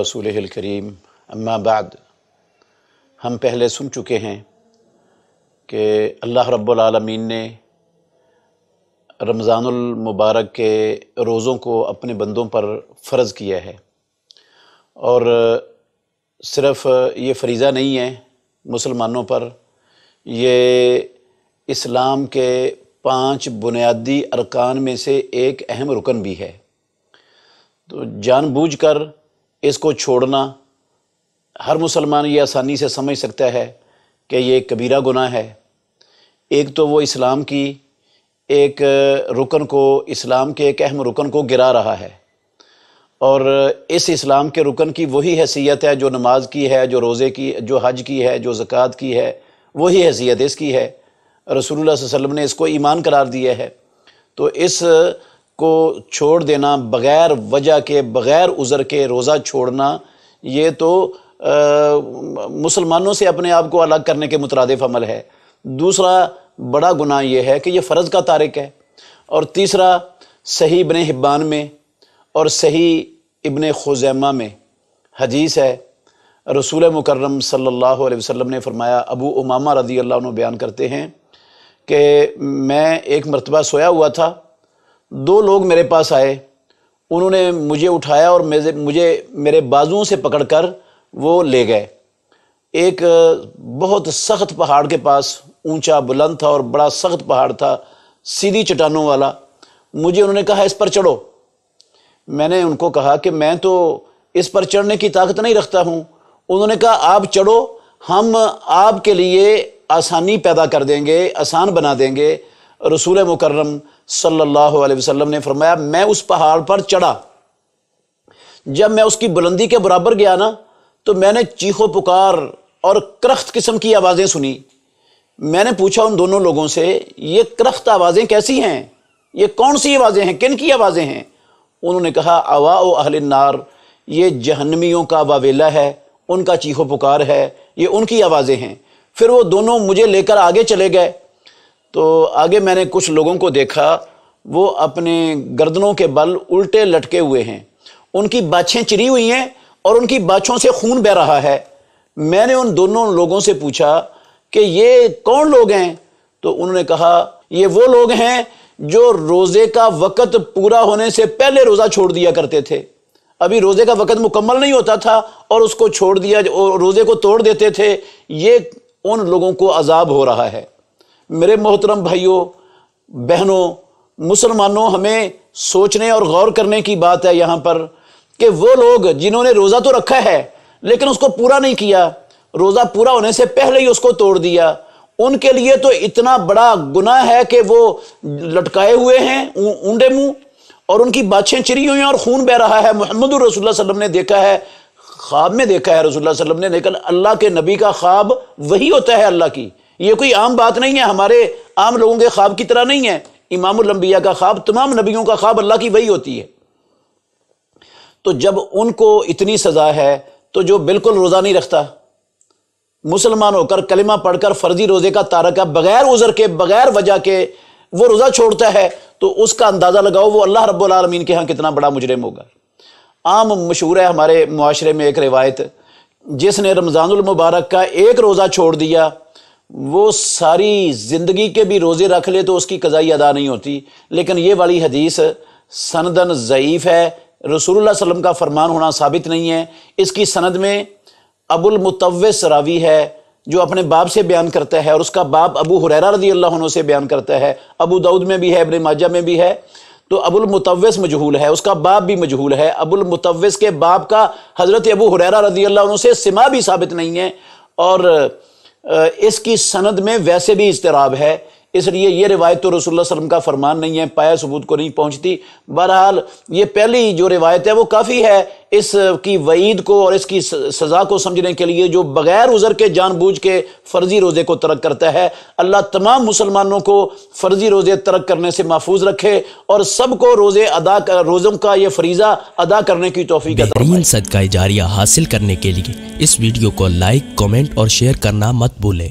रसूलिहिल करीम अम्मा बाद। हम पहले सुन चुके हैं कि अल्लाह रब्बुल आलमीन ने रमज़ानुल मुबारक के रोज़ों को अपने बंदों पर फ़र्ज़ किया है, और सिर्फ़ ये फ़रीज़ा नहीं है मुसलमानों पर, ये इस्लाम के 5 बुनियादी अरकान में से एक अहम रुकन भी है। तो जानबूझकर इसको छोड़ना हर मुसलमान ये आसानी से समझ सकता है कि ये कबीरा गुनाह है। एक तो वो इस्लाम की एक रुकन को, इस्लाम के एक अहम रुकन को गिरा रहा है, और इस इस्लाम के रुकन की वही हैसियत है जो नमाज की है, जो रोज़े की, जो हज की है, जो ज़कात की है, वही हैसियत इसकी है। रसूलुल्लाह सल्लल्लाहु अलैहि वसल्लम ने इसको ईमान करार दिया है। तो इस को छोड़ देना, बग़ैर वजह के, बग़ैर उज़र के रोज़ा छोड़ना, ये तो मुसलमानों से अपने आप को अलग करने के मुतरादिफ अमल है। दूसरा बड़ा गुनाह ये है कि ये फ़र्ज़ का तारिक है। और तीसरा, सही इब्न हिब्बान में और सही इब्न खुज़ैमा में हदीस है, रसूल मुकर्रम सल्लल्लाहु अलैहि वसल्लम ने फरमाया, अबू उमामा रज़ी अल्लाह अन्हु बयान करते हैं कि मैं एक मरतबा सोया हुआ था, 2 लोग मेरे पास आए, उन्होंने मुझे उठाया और मुझे मेरे बाजुओं से पकड़कर वो ले गए। एक बहुत सख्त पहाड़ के पास, ऊंचा बुलंद था और बड़ा सख्त पहाड़ था, सीधी चट्टानों वाला। मुझे उन्होंने कहा इस पर चढ़ो। मैंने उनको कहा कि मैं तो इस पर चढ़ने की ताकत नहीं रखता हूँ। उन्होंने कहा आप चढ़ो, हम आपके लिए आसानी पैदा कर देंगे, आसान बना देंगे। रसूल मुकर्रम सल्लल्लाहु अलैहि वसल्लम ने फरमाया, मैं उस पहाड़ पर चढ़ा। जब मैं उसकी बुलंदी के बराबर गया ना, तो मैंने चीखो पुकार और करख्त किस्म की आवाज़ें सुनी। मैंने पूछा उन दोनों लोगों से, ये करख्त आवाज़ें कैसी हैं, ये कौन सी आवाज़ें हैं, किन की आवाज़ें हैं? उन्होंने कहा अवाओ अहलिन नार, ये जहन्नमियों का वावेला है, उनका चीखो पुकार है, ये उनकी आवाज़ें हैं। फिर वो दोनों मुझे लेकर आगे चले गए। तो आगे मैंने कुछ लोगों को देखा, वो अपने गर्दनों के बल उल्टे लटके हुए हैं, उनकी बाछें चिरी हुई हैं और उनकी बाछों से खून बह रहा है। मैंने उन दोनों लोगों से पूछा कि ये कौन लोग हैं? तो उन्होंने कहा ये वो लोग हैं जो रोज़े का वक़्त पूरा होने से पहले रोज़ा छोड़ दिया करते थे। अभी रोज़े का वक़्त मुकम्मल नहीं होता था और उसको छोड़ दिया, रोज़े को तोड़ देते थे। ये उन लोगों को अजाब हो रहा है। मेरे मोहतरम भाइयों बहनों, मुसलमानों, हमें सोचने और गौर करने की बात है यहाँ पर कि वो लोग जिन्होंने रोज़ा तो रखा है लेकिन उसको पूरा नहीं किया, रोज़ा पूरा होने से पहले ही उसको तोड़ दिया, उनके लिए तो इतना बड़ा गुनाह है कि वो लटकाए हुए हैं ऊंडे मुंह और उनकी बाछें चिरी हुई हैं और खून बह रहा है। मोहम्मद रसूलुल्लाह सल्लल्लाहु अलैहि वसल्लम ने देखा है, ख्वाब में देखा है रसूलुल्लाह सल्लल्लाहु अलैहि वसल्लम ने, लेकिन अल्लाह के नबी का ख्वाब वही होता है अल्लाह की। ये कोई आम बात नहीं है, हमारे आम लोगों के ख्वाब की तरह नहीं है। इमामुल अंबिया का ख्वाब, तमाम नबियों का ख्वाब अल्लाह की वही होती है। तो जब उनको इतनी सज़ा है, तो जो बिल्कुल रोज़ा नहीं रखता, मुसलमान होकर कलिमा पढ़कर फर्जी रोज़े का तारक है, बग़ैर उज़र के, बग़ैर वजह के वो रोज़ा छोड़ता है, तो उसका अंदाज़ा लगाओ वो अल्लाह रब्बुल आलमीन के यहाँ कितना बड़ा मुजरिम होगा। आम मशहूर है हमारे मुआशरे में एक रिवायत, जिसने रमज़ानुल मुबारक का एक रोज़ा छोड़ दिया, वो सारी ज़िंदगी के भी रोज़े रख ले तो उसकी क़ज़ाई अदा नहीं होती। लेकिन ये वाली हदीस सनदन ज़ईफ़ है, रसूलुल्लाह सल्लल्लाहु अलैहि वसल्लम का फरमान होना साबित नहीं है। इसकी सनद में अबुल मुतव्विस रावी है जो अपने बाप से बयान करता है, और उसका बाप अबू हुरैरा रज़ी अल्लाह अन्हु से बयान करता है। अबू दाऊद में भी है, इब्न माजा में भी है। तो अबुल मुतव्विस मजहूल है, उसका बाप भी मजहूल है। अबुल मुतव्विस के बाप का हज़रत अबू हुरैरा रज़ी अल्लाह अन्हु से सिमा भी साबित नहीं है, और इसकी सनद में वैसे भी इज़्तिराब है। इसलिए ये रिवायत तो रसूलुल्लाह सल्लल्लाहु अलैहि वसल्लम का फरमान नहीं है, पाया सबूत को नहीं पहुँचती। बहरहाल ये पहली जो रिवायत है वो काफ़ी है इसकी वईद को और इसकी सज़ा को समझने के लिए। जो बग़ैर उज़र के जानबूझ के फ़र्ज़ी रोज़े को तर्क करता है, अल्लाह तमाम मुसलमानों को फ़र्ज़ी रोज़े तर्क करने से महफूज रखे और सबको रोज़ों का ये फ़रीज़ा अदा करने की तौफ़ीक़ अता फरमाए। बेहतरीन सदका जारिया हासिल करने के लिए इस वीडियो को लाइक, कमेंट और शेयर करना मत भूलें।